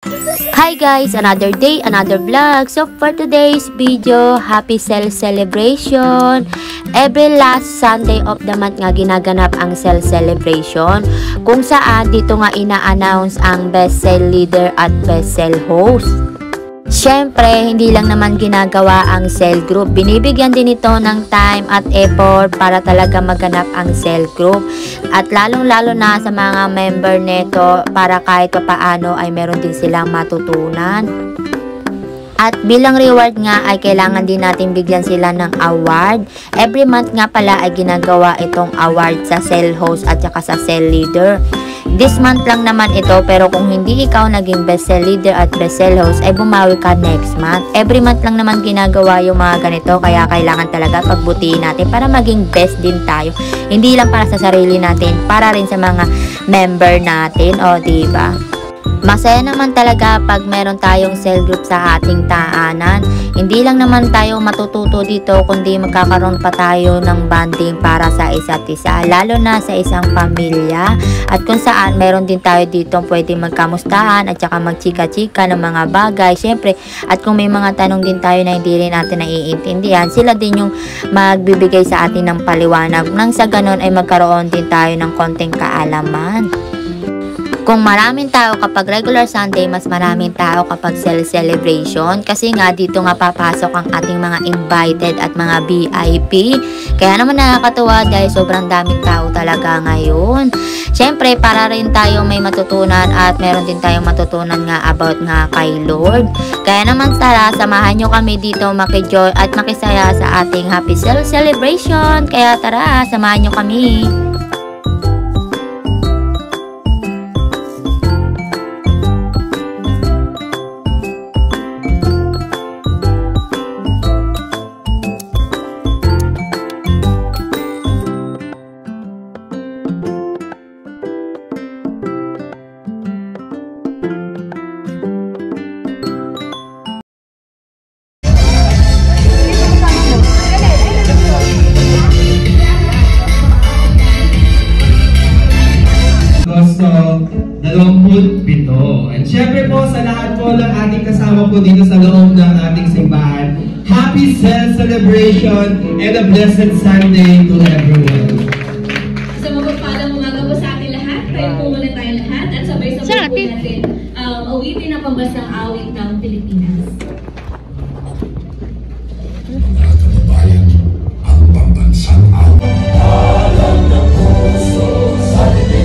Hi guys, another day, another vlog. So for today's video, happy cell celebration. Every last Sunday of the month nga ginaganap ang cell celebration, kung saan dito nga ina-announce ang best cell leader at best cell host. Siyempre, hindi lang naman ginagawa ang cell group. Binibigyan din ito ng time at effort para talaga maganap ang cell group. At lalong-lalo na sa mga member nito para kahit papaano ay meron din silang matutunan. At bilang reward nga ay kailangan din natin bigyan sila ng award. Every month nga pala ay ginagawa itong award sa cell host at saka sa cell leader. This month lang naman ito, pero kung hindi ikaw naging best cell leader at best cell host ay bumawi ka next month. Every month lang naman ginagawa yung mga ganito, kaya kailangan talaga pagbutihin natin para maging best din tayo. Hindi lang para sa sarili natin, para rin sa mga member natin, o diba? Masaya naman talaga pag meron tayong cell group sa ating taanan. Hindi lang naman tayo matututo dito, kundi magkakaroon pa tayo ng bonding para sa isa't isa, lalo na sa isang pamilya. At kung saan meron din tayo dito pwede magkamustahan at saka magchika-chika ng mga bagay. Siyempre, at kung may mga tanong din tayo na hindi rin natin naiintindihan, sila din yung magbibigay sa atin ng paliwanag. Nang sa ganon ay magkaroon din tayo ng konting kaalaman. Kung maraming tao kapag regular Sunday, mas maraming tao kapag cell celebration. Kasi nga dito nga papasok ang ating mga invited at mga VIP. Kaya naman nakakatuwa dahil sobrang daming tao talaga ngayon. Siyempre, para rin tayo may matutunan at meron din tayong matutunan nga about nga kay Lord. Kaya naman tara, samahan nyo kami dito makijoy at makisaya sa ating happy cell celebration. Kaya tara, samahan nyo kami. And syempre po sa lahat po ng ating kasama po dito sa loob ng ating simbahan, happy cell celebration and a blessed Sunday to everyone. So mapagpalang umaga po sa ating lahat. Tayo po muna tayo lahat at sabay-sabay po natin awitin ang pambasang awit ng Pilipinas. Kababayan, ang pambansang awit.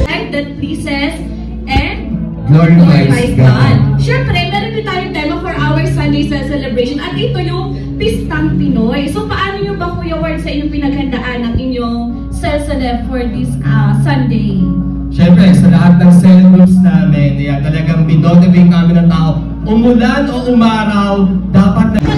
Act that pleases and Glorifies God. Siyempre, meron din tayong tema for our Sunday Cell Celebration at ito yung Pistang Pinoy. So, paano nyo ba, Kuya Ward, sa inyong pinaghandaan ng inyong cell celeb for this Sunday? Siyempre, sa lahat ng cell groups namin, talagang binotivate namin ng tao. Umulan o umaraw, dapat na...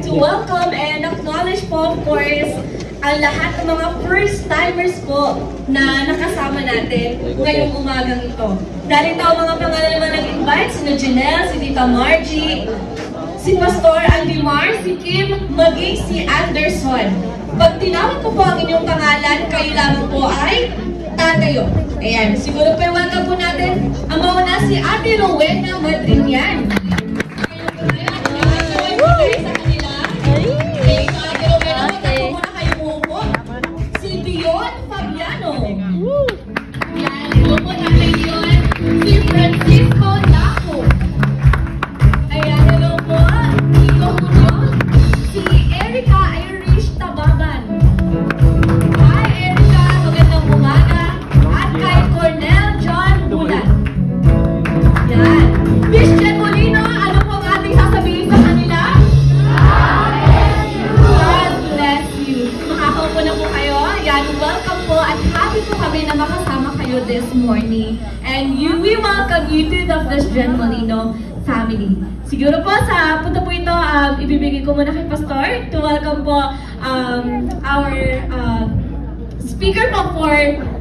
to welcome and acknowledge po, of course, ang lahat ng mga first-timers po na nakasama natin ngayong umagang ito. Narito ang mga pangalan naman nag-invite, si Janelle, si Tita Margie, si Pastor Andy Mar, si Kim, maging si Anderson. Pag tinawag ko po ang inyong pangalan, kayo lamang po ay tatayo. Ayan, siguro po welcome po natin ang mauna si Ate Rowena Madrinian. Si Francisco Laco. Ayan, hello po. Nico Julio. Si Erica Irish Tababan. Hi, Erica. Magandang umaga. At kay Cornel John Bulan. Yan. Christian Molino, ano pong ating sasabihin sa kanila? God bless you. Makakaupo na po kayo. Yan, welcome po at happy po kami na makasama kayo this morning. And we welcome you to the Christian Molino family. Siguro po sa punta po ito, ibibigay ko muna kay Pastor to welcome po our speaker po for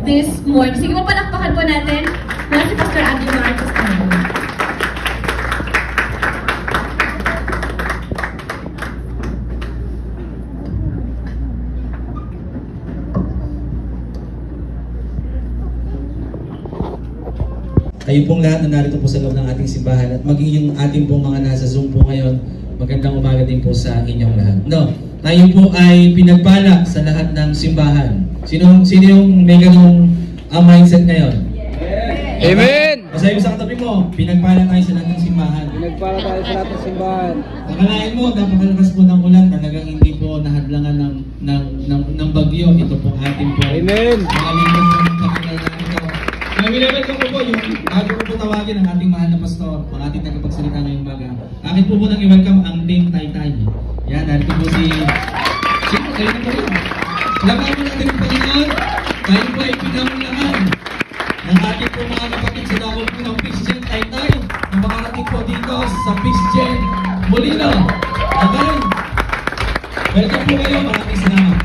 this morning. Sige po, palakpakan po natin mula si Pastor Andy Marcos. Kayo pong lahat na narito po sa loob ng ating simbahan at maging yung ating pong mga nasa Zoom po ngayon, magandang umaga din po sa inyong lahat. No, tayo po ay pinagpala sa lahat ng simbahan. Sino yung may ganong mindset ngayon? Amen! Masabi sa katabi mo, pinagpala tayo sa lahat ng simbahan. Pinagpala tayo sa lahat ng simbahan. Akalain mo, napakalakas po ng ulan, talagang hindi po nahadlangan ng bagyo. Ito po ating po. Amen! Maraming po ng pagkakalaman ito. Welcome po yung bago ko po tawagin ang ating mahal na pastor, ang ating tagapagsalita ngayong baga. Akin po munang i-welcome ang Team Taytay. Yan, narito po si... Sino? Kayo na po yun. Laban mo natin ang Panginoon. Tayo po ay pinamulangan ng ating po mga kapatid sa dakol po ng Christian Taytay na makarating po dito sa Christian Molino. Okay? Welcome po kayo, maraming salamat.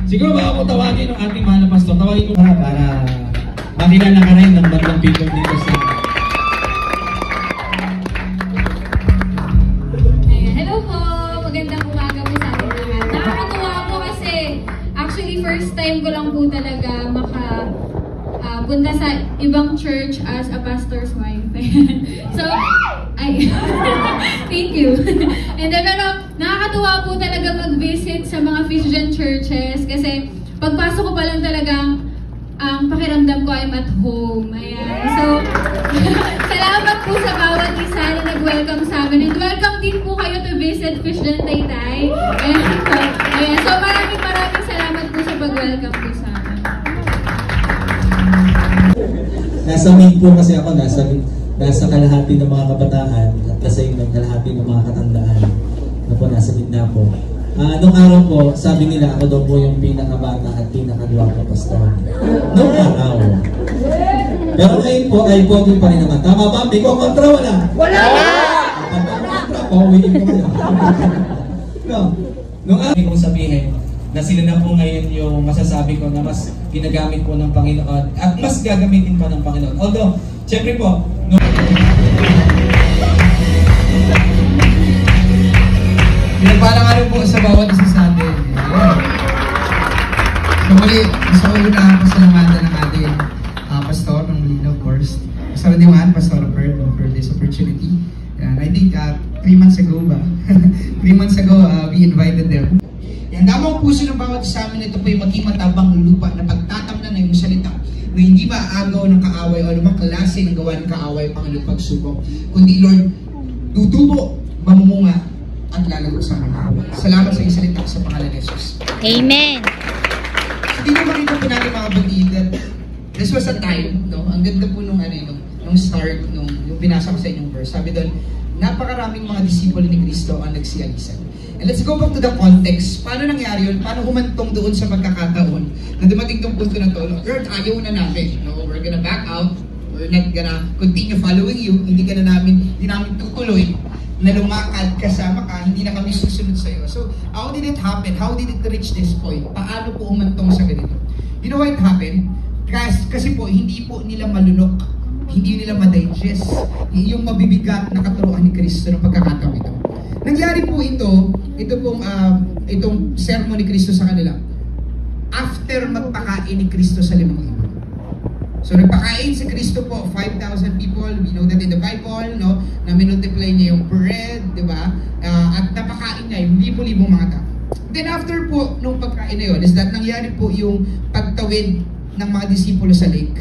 Siguro baka po tawagin ng ating mahal na pastor. Tawagin ko para makilala ka rin ng bandang people dito sa... Hello po! Magandang umaga po sa ating lahat. Nakakatuwa po kasi actually first time ko lang po talaga punta sa ibang church as a pastor's wife. So, thank you. And then, pero nakakatuwa po talaga mag-visit sa mga Christian churches kasi pagpasok ko pa lang talagang ang pakiramdam ko I'm at home. Ayan. So, salamat po sa bawat isa na nag-welcome sa amin. And welcome din po kayo to visit Christian Taytay. Ayan. So, maraming salamat po sa pag-welcome po sa amin. Nasa mid po kasi ako, nasa kalahati ng mga kabataan at kasi yung kalahati ng mga katandaan na po nasa gitna po. Nung araw po, sabi nila ako daw po yung pinakabata at pinakagwapo pastor. Nung araw. Pero ngayon po ay pogi pa rin naman. Tama ba? May kontra wala? Wala! Kontra po, uwiin po kayo. No. Nung araw kong sabihin na sila na po ngayon yung masasabi ko na mas ginagamit po ng Panginoon at mas gagamitin pa ng Panginoon. Although, syempre po, Pinagpala nga rin po sa bawat isa sa atin. So muli, gusto ko na pasalamatan ng ating pastor ng Molino, of course. Pastor Diwan, Pastor Robert, for this opportunity. And I think 3 months ago ba? 3 months ago, we invited them. Yan, damang puso ng bawat isa amin, ito po yung maging matabang lupa na pagtatamnan na yung salita na hindi maaagaw ng kaaway o anumang klase ng gawa ng kaaway Panginoon pagsubok. Kundi Lord, tutubo, mamumunga, at lalago sa mga. Salamat sa iyong salita sa pangalan ni Jesus. Amen. Hindi na makita po natin mga batid that this was a time, no? Ang ganda po nung start, yung pinasa ko sa inyong verse. Sabi doon, napakaraming mga disipulo ni Kristo ang nagsiyalisan. And let's go back to the context. Paano nangyari yun? Paano humantong doon sa pagkakataon na dumating tong punto na to? Lord, ayaw na namin. No? We're gonna back out. We're not gonna continue following you. Hindi namin tutuloy. na lumakad kasama ka, hindi na kami susunod sa'yo. So, how did it happen? How did it reach this point? Paano po umantong sa ganito? You know what happened? Kasi po, hindi po nila malunok, hindi nila ma-digest yung mabibigat na katuruan ni Kristo ng pagkakataong ito. Nangyari po itong sermon ni Kristo sa kanila after magpakain ni Kristo sa 5,000. So nagpakain si Kristo po, 5,000 people. We know that in the Bible, no, na minultiply niya yung bread, di ba? At napakain niya yung libo-libong mga tao. Then after po nung pagkain na yun, is that nangyari po yung pagtawid ng mga disipulo sa lake,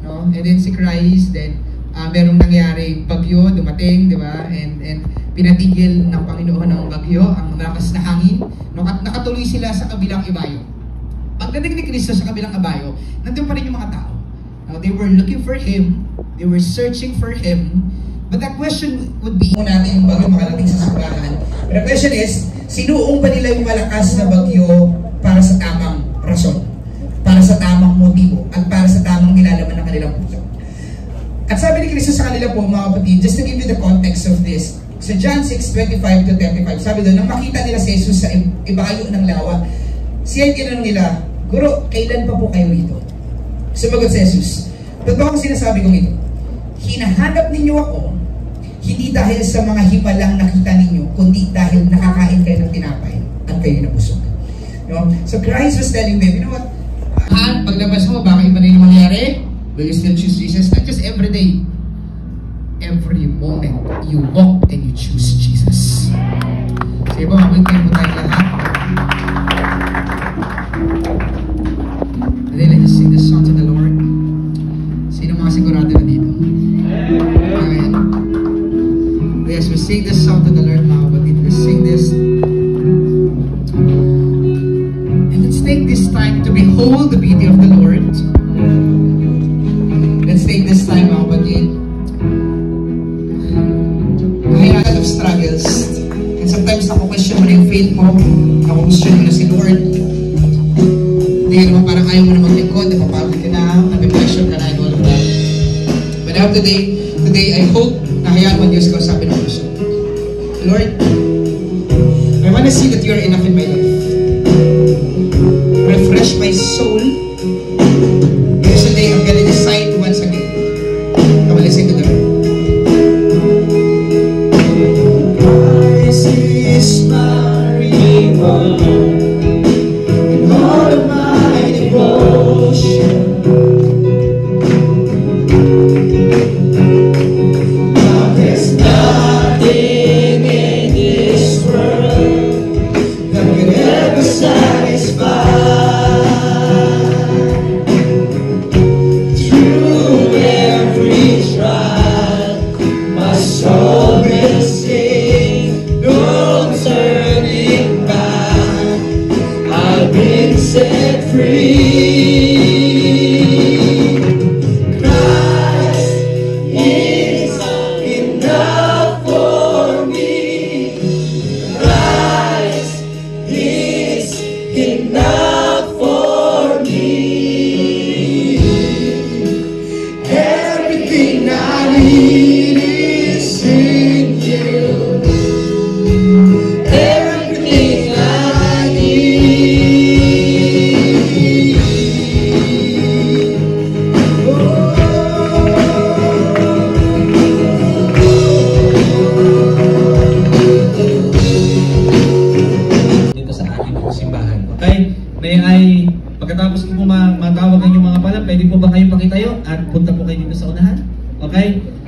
no? And then si Christ, then merong nangyari bagyo, dumating, di ba? And pinatigil ng Panginoon ng bagyo, ang malakas na hangin. Nakatuloy sila sa kabilang ibayo. Pagdating ni Kristo sa kabilang ibayo, nandun pa rin yung mga tao. Now, they were looking for Him, they were searching for Him, but the question would be, muna natin yung bagyo makarating sa simbahan. But the question is, sinuong ba nila yung malakas na bagyo para sa tamang rason, para sa tamang motibo, at para sa tamang nilalaman ng kanilang puso? At sabi ni Kristo sa kanila po, mga kapatid, just to give you the context of this, sa John 6:25 to 35, sabi doon, nang makita nila si Jesus sa ibayo ng lawa, siya ay tinanong nila, Guro, kailan pa po kayo rito? Sumagot si Jesus, totoo ang sinasabi kong ito, hinahanap ninyo ako, hindi dahil sa mga himalang nakita ninyo, kundi dahil nakakain kayo ng tinapay at kayo nabusog. You know? So Christ was telling them, you know what? Paglabas mo, baka iba na yung mangyari? Will you still choose Jesus? Not just every day. Every moment, you walk and you choose Jesus. Sige po, mabigyan po tayo lahat. And then let's just sing this song to the Lord. Sino mga sigurado na dito? Amen. Yes, we sing this song to the Lord now, but we sing this. And let's take this time to behold the beauty of the Lord. Let's take this time, mga kapatid. I had a lot of struggles. And sometimes ako-question mo na yung faith mo. Ako-question mo na si Lord. Hindi ka naman parang ayaw mo na maglingkod, napapagod ka na, napipressure ka na, and all of that. But now today I hope na hayaan mo Diyos kausapin ang puso. Lord, I want to see that you are enough in my life. Refresh my soul. Because today I'm going to decide once again. Come on, listen to the Lord. Christ is my reward.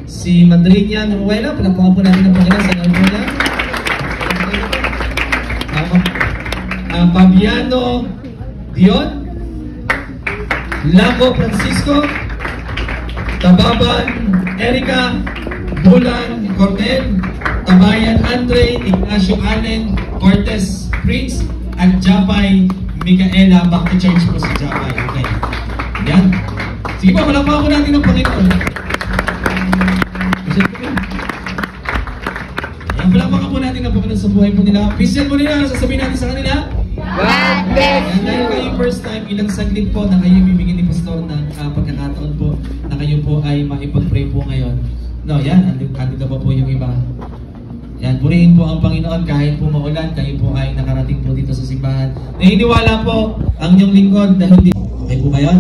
Si Madrinya Noruela, pinapakan po natin ang Panginoon sa Noruela. Fabiano Dion, Laco Francisco, Tababan Erica, Bulan Cornel, Tabayan Andre, Ignacio Allen, Cortez Prince, at Japay Micaela. Back to church po si Japay. Okay. Yan. Sige po, pinapakan po natin ang Panginoon. Palakpakan po natin ang Panginoon sa buhay po nila. Christian po nila, sasabihin natin sa kanila, God bless you! Dahil kayo first time, ilang saglit po na kayo bibigyan ni Pastor ng pagkakataon po na kayo po ay maipag-pray po ngayon. No, yan, andito na ba po yung iba? Yan, purihin po ang Panginoon kahit po maulan, kayo po ay nakarating po dito sa simbahan. Naniniwala po ang inyong lingkod na hindi. Okay po kayo?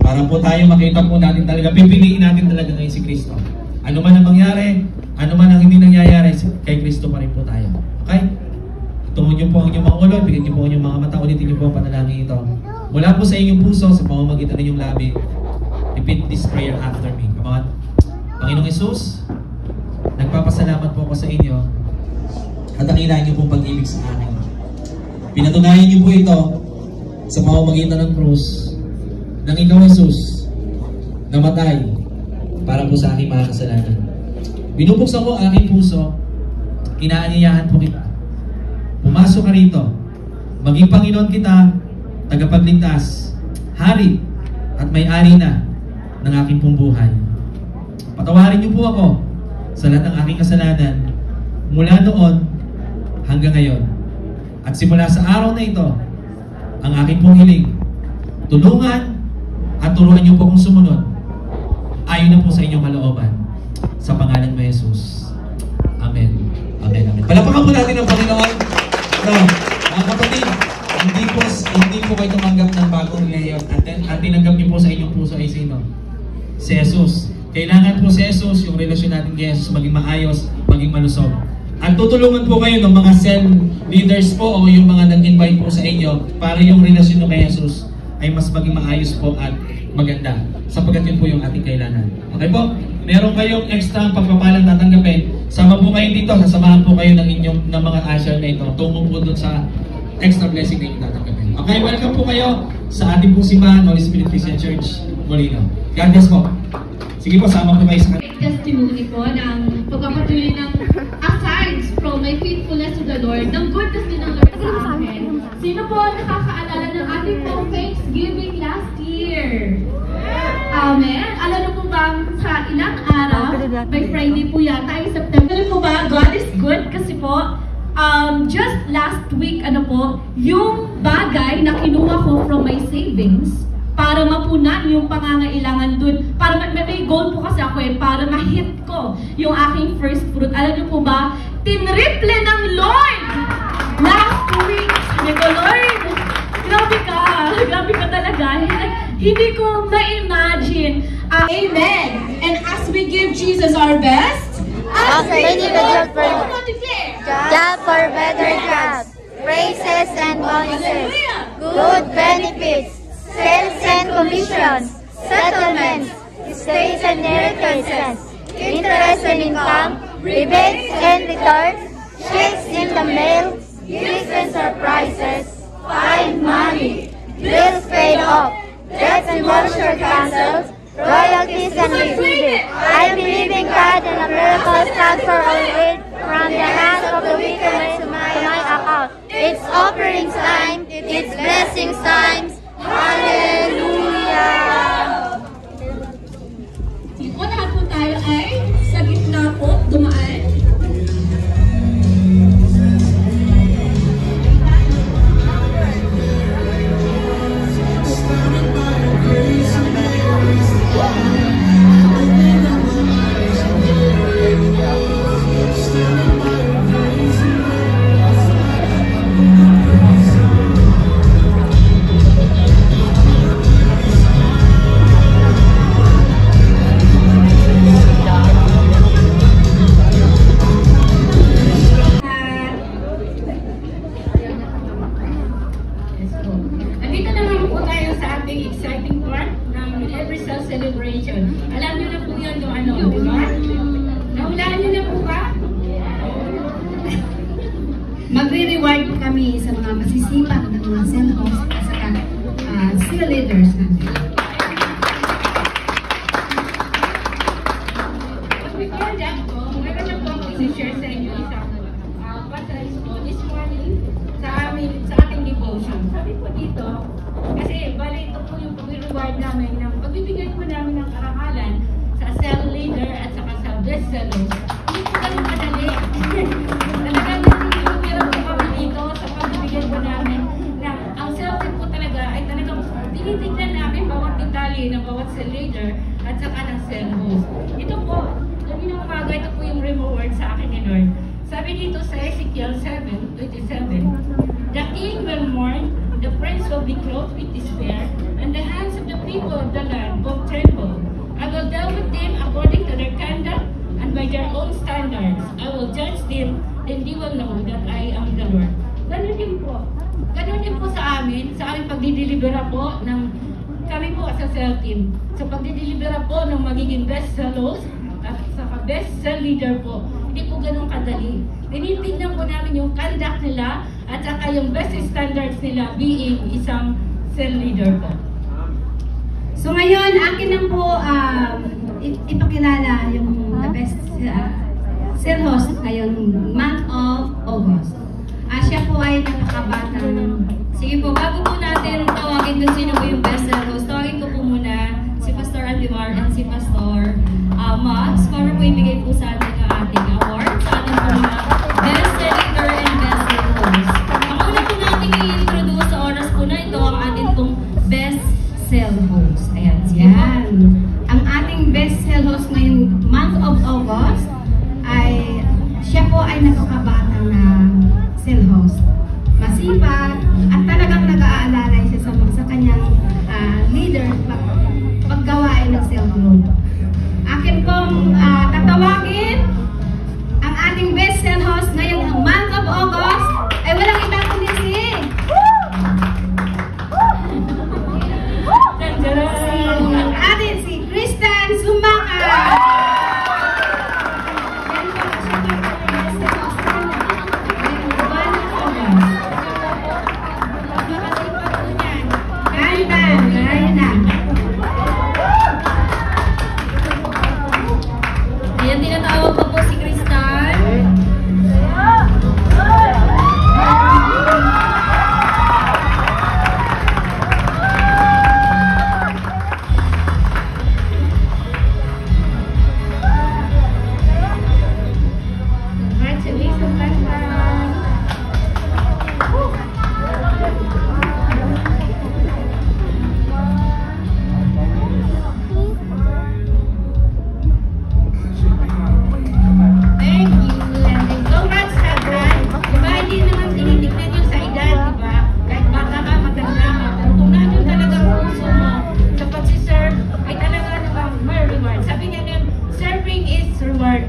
Para po tayo makita po natin talaga, pipiliin natin talaga ngayon si Kristo. Ano man ang mangyari, ano man ang hindi nangyayari, kay Kristo pa rin po tayo. Okay? Tungod niyo po ang inyong mga ulo, bigyan niyo po ang inyong mga mata, ulitin niyo po ang panalangin ito. Mula po sa inyong puso, sa pamamagitan ng inyong labi, repeat this prayer after me. Come on. Panginoong Hesus, nagpapasalamat po ako sa inyo at dakilain niyo pong pag-ibig sa akin. Pinatunayan niyo po ito sa pamamagitan ng krus ng ikaw, Hesus, namatay para po sa aking mga kasalanan. Binubuksan ko ang aking puso, inaanyayahan po kita. Pumasok ka rito, maging Panginoon kita, tagapagligtas, hari at may-ari na ng aking pong buhay. Patawarin niyo po ako sa lahat ng aking kasalanan mula noon hanggang ngayon. At simula sa araw na ito, ang aking pong hiling, tulungan at turuan niyo po akong sumunod ayon na po sa inyong kalooban. Sa pangalan mo, Jesus. Amen. Amen. Amen. Palapakan po natin ang Panginoon. No, mga kapatid, hindi po kayo tumanggap ng bagong leyon at tinanggap niyo po sa inyong puso ay sino? Si Jesus. Kailangan po si Jesus, yung relasyon natin kay Jesus maging maayos, maging malusog. At tutulungan po kayo ng mga cell leaders po o yung mga nag-invite po sa inyo para yung relasyon nyo kay Jesus ay mas maging maayos po at maganda. Sapagkat yun po yung ating kailangan. Okay po? Meron kayong extra pagpapalang tatanggapin. Sama po kayo dito, sasamahan po kayo ng mga usher na ito. Tungo po doon sa extra blessing na inyong tatanggapin. Okay, welcome po kayo sa ating pong simbahan, Holy Spirit Christian Church, Molino. God bless po. Sige po, sama po kayo sa testimony po ng pagpapatuloy ng aside from my faithfulness to the Lord, ng goodness din ng Lord sa akin. Sino po nakakaalala ng ating pong Thanksgiving last year? Amen. Alam niyo po ba sa ilang araw, by Friday po yata, ay September. Alam po ba, God is good kasi po, just last week, yung bagay na kinuha ko from my savings, para mapunan yung pangangailangan dun. Para may goal po kasi ako para ma-hit ko yung aking first fruit. Alam niyo po ba, tinriple ng Lord last week. Sabi ko, Lord, grabe ka talaga. Hindi ko na-imagine. Amen. And as we give Jesus our best, as individual job for better jobs, praises and bonuses, good benefits, sales and commissions, settlements, estates and inheritances, interest and income, rebates and returns, checks in the mail, gifts and surprises, fine money, bills paid off, debts and vouchers cancelled, royalties and received. I believe in God and a miracle transfer of it from the hands of the wicked to my account. It's offerings time, it's blessings times. Hallelujah! Kung lahat po tayo ay sa gitna po dumaan. Magre-reward po kami sa mga masisipag ng mga cell hosts at saka cell leaders natin. Before that po, meron na po ako i-share sa inyo isang passage po this morning sa ating devotion. Sabi po dito, kasi bali ito po yung pag-reward namin ng pagbibigay po namin ng karangalan sa cell leader at saka sa best sellers. Hindi po kami madali. Talagang nagpipirap po kami dito sa pagbibigay po namin na ang cell leader po talaga ay talagang tinitignan namin bawat detalye ng bawat cell leader at saka ng cell host. Ito po, kanina umaga, ito po yung reward sa akin ni Lord. Sabi dito, be clothed with despair, and the hands of the people of the land will tremble. I will deal with them according to their conduct and by their own standards. I will judge them, then they will know that I am the Lord. Ganun din po. Ganun din po sa aming pagdidelibera po ng kami po sa cell team. Sa pagdidelibera po ng magiging best cell host at sa best cell leader po. Hindi po ganun kadali. Tinitignan po namin yung conduct nila at saka yung best standards nila being isang cell leader po. So ngayon, akin na po ipakilala yung the best cell host ngayong month of August. Siya po ay napakabatang. Sige po, bago po natin tawagin kung sino po yung best cell host, tawagin ko po muna si Pastor Andimar and si Pastor Max para po ibigay po sa atin ang ating award sa ating po mga best cell leader and best cell host. Ang una po natin i-introduce sa oras po na ito ang ating pong best cell host. Ayan, yan. Ang ating best cell host ngayong month of August ay siya po ay napakabatang na cell host. Masipag at talagang nag-aalala siya sa kanyang leader paggawain ng cell group. Akin pong tatawagin ang ating best cell host ngayong month of August ay walang ibang kundi si Kristen Sumaka. Ayan, tinatawag ko po si Kristan.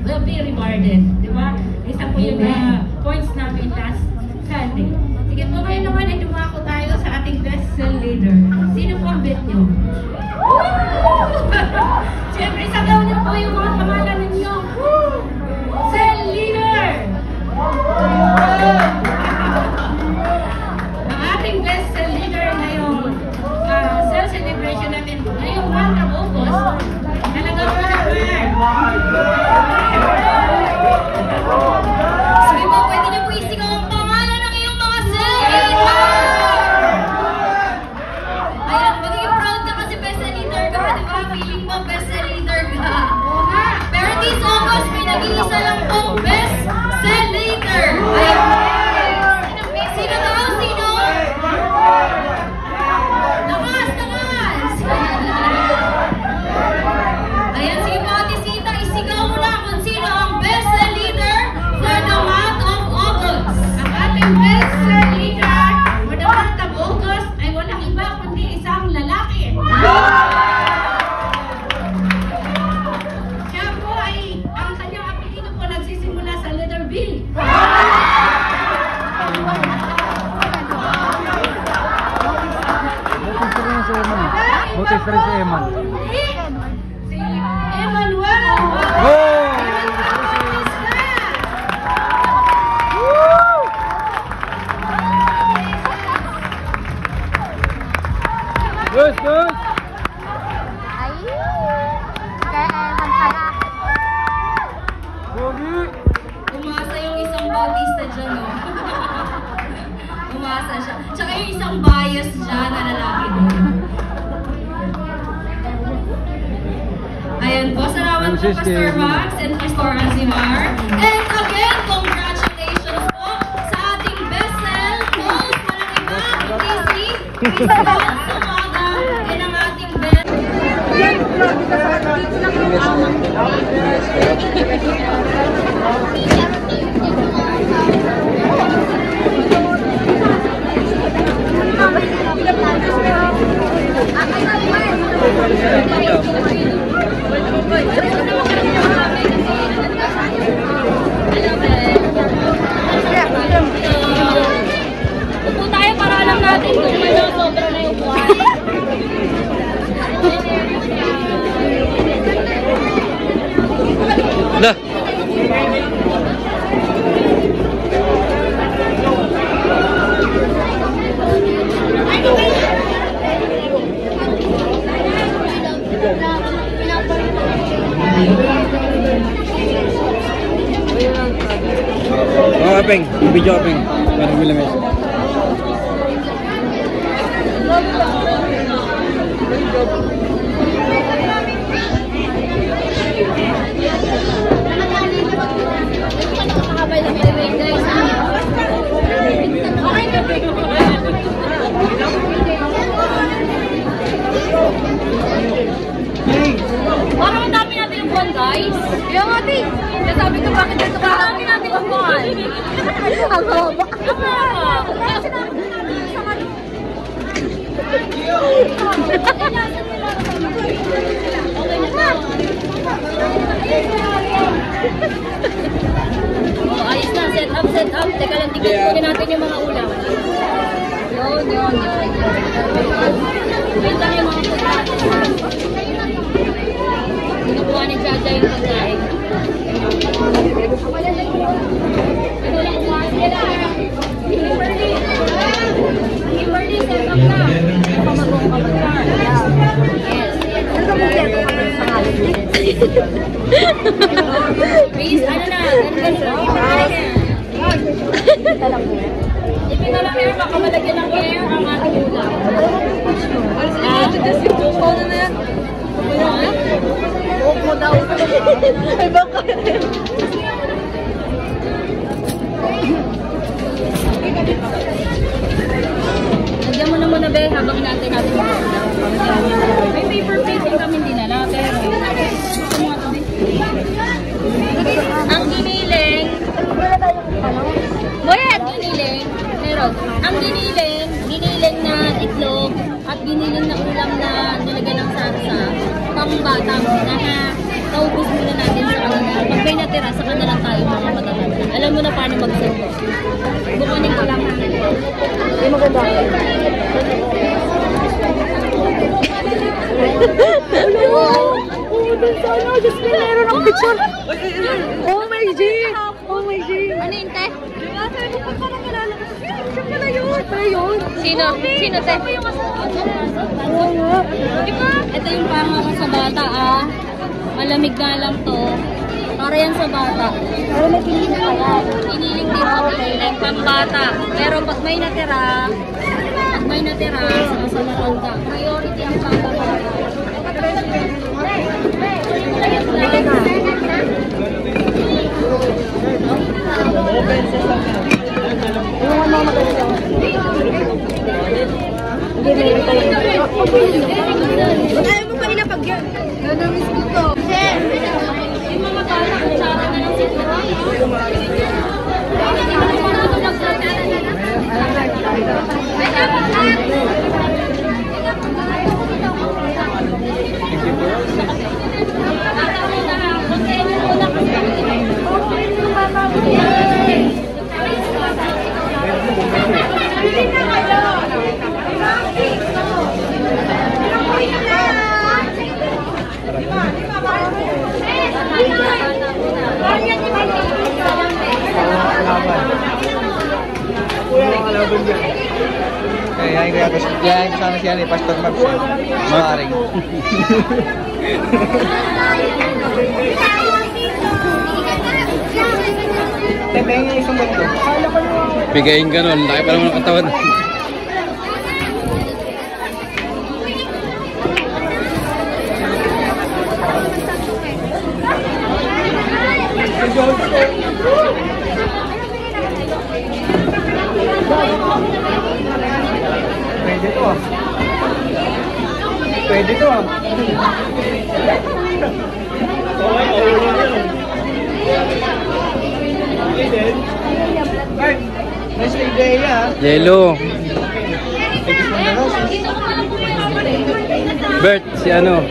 Will be rewarded, di ba? Isa po yung points namin last Sunday. Sige po, ngayon naman ay dumako tayo sa ating best cell leader. Sino po ang bet nyo? Siyempre, sagaw niyo po yung mga pangalan ninyo. Cell leader! Ang ating best cell leader ngayong cell celebration natin ngayong month of August. Talaga po naman. Sige po, pwede niyo po isigaw ang pangalan ng iyong mga cell leader! Ayan, magiging proud ka kasi best cell leader ka, di ba? Feeling mo best cell leader ka. Pero this August, may nag-iisa lang pong best cell leader. Sino daw? Sino? Lakas! Ayan, sige po, Ate Sita, isigaw mo na kung sino ang best cell leader for the month of August. Ang ating best cell leader for the month of August ay walang iba kundi isang lalaki. Siya po ay, ang kanyang apelido po nagsisimula sa letter B. Butis rin si Eman. Si Emmanuel. Good, good. Umasa yung isang bautista dyan, no? Umasa siya. Tsaka yung isang bias dyan na lalaki doon. Ayan po, salamat po Pastor Max and Pastor Azimar. And again, congratulations po sa ating best cell host, walang iba, Kristan Sumaka, and ang ating best. Dah. Oh, Apeng, video Apeng. Para bilamis. Parang ang dami natin yung buwan, guys. Kaya nga, Ti. Kaya sabi ko, bakit ito ba? Ang dami natin yung buwan. Ang haba. Oh, ayos na. Set up, set up. Teka lang, tignan natin yung mga ulam. Yun. Ito na yung mga pagkain. Kinukuha ni Jaja yung pagkain. Ito lang kuha sila. Kimberly, set up na. Please, ano na? Ganito. Ipin na lang hair, baka malagyan ng hair ang ating ulam. Ito na yan. Huwag mo daw. Ay, baka. Nagyan mo na muna, be, habang natin natin. May paper plate din kami dinala, pero ang giniling, Boyet, giniling, meron. Ang giniling na itlog at giniling na ulam na nilagyan ng sarsa, pang-bata muna ha. Naubos muna natin sa kanila. Pag may natira, sa kanila tayo mga matatanda. Alam mo na paano mag-serve. Bukunin ko lang. Hindi maganda. Diyos ko, meron ang picture. Oh my G! Oh my G! Ano yun, te? Sino? Sino, te? Ito yung pangako sa bata, ah. Malamig na lang to. Para yan sa bata. Pero may piniling pa yan. Piniling din ako, piniling pang bata. Pero pag may natira, sa matanda. Priority ang bata. Ayaw mo pa inapag yan. Nanamis ko to. Yung mga bata, kutsara na lang siguro. Kaya kasama siya ni Pastor Max. Maaring. Bigayin ka nun, laki pa naman ang katawan. Pwede to ah. Pwede to ah. Nice idea. Yellow. Bert, si ano?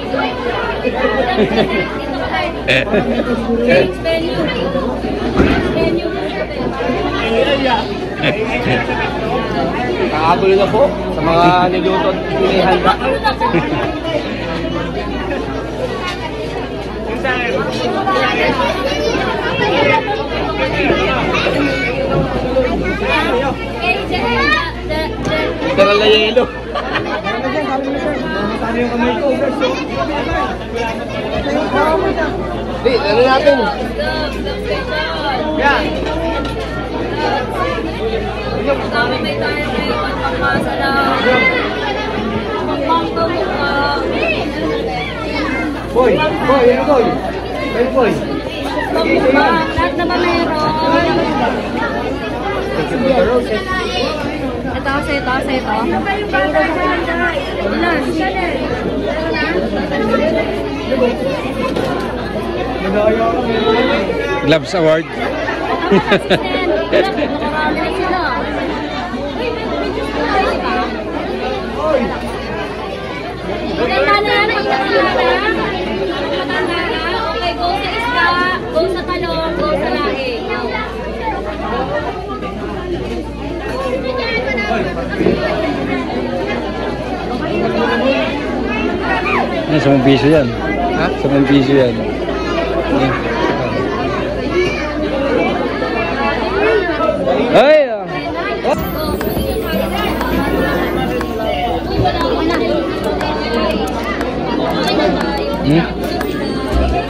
Kakagulo na po sa mga niluto at inihanda. Taral na yelo. Di, ano natin? Yeah. May tayo ngayon pagpasa na magpangkamukha. Boy, ano boy? Boy, boy. Pagpangkamukha, lahat naman meron. Ito. Gloves Award. Okay, go sa isda, go sa talong, go sa lahi. Sa mga piso yan. Ha? Sa mga piso yan. Ay!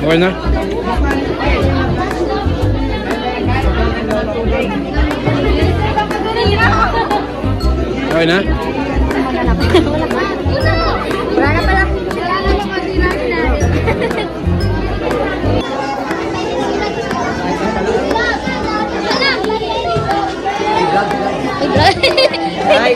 Okay na? Okay na? Wala na pala. Wala na mga dinari natin. Ay,